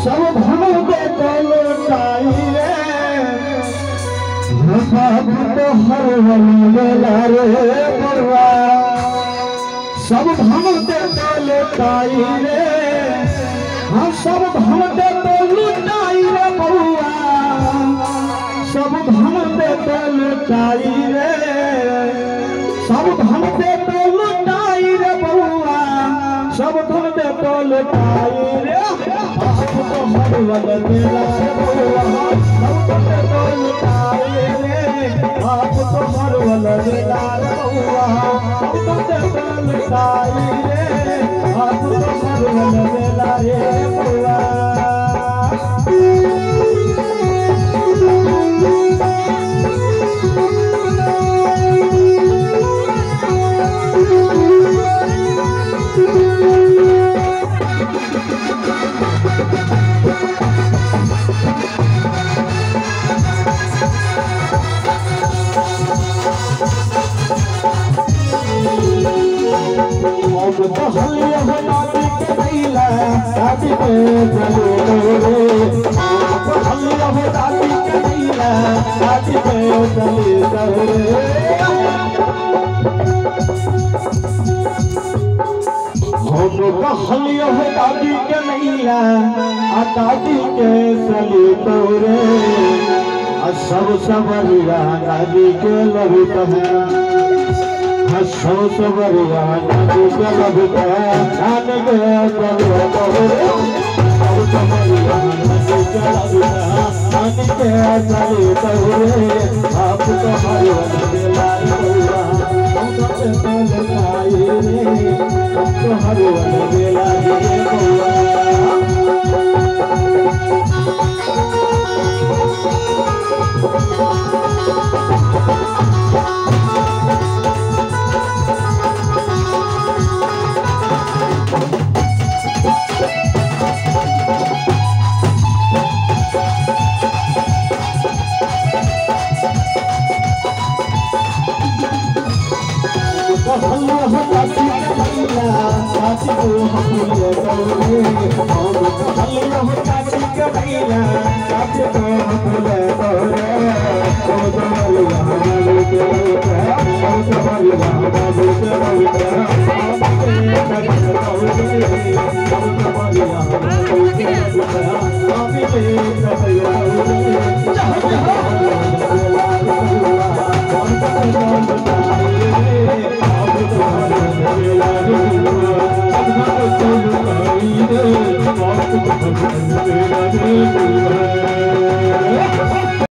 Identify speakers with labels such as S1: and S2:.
S1: सब धन दे तो लौटाई रे बाप तो हर वेला रे बरुआ सब धन दे तो लौटाई रे हाँ सब धन दे तो लौटाई रे बरुआ सब धन दे तो लौटाई रे सब धन दे तो लौटाई रे बरुआ सब धन दे तो लौटाई रे तो हर वेला रे बरुआ सब धन दे तो लौटाई रे आप तो हर वेला रे बरुआ सब धन दे तो लौटाई रे आप तो हर वेला रे बरुआ दादी के चले रे हल्ला हो दादी के नीला दादी के चले रे हम हल्ला हो दादी के नीला दादी के चले रे सब सबरिया दादी के लवित है सब सबरिया दादी के लवित है जान के चले सब सबरिया दादी के लवित है जान के चले रे आप तो हर वेला रे हम तो लौटाई रे हम तो हर वेला रे बउआ
S2: Thank you.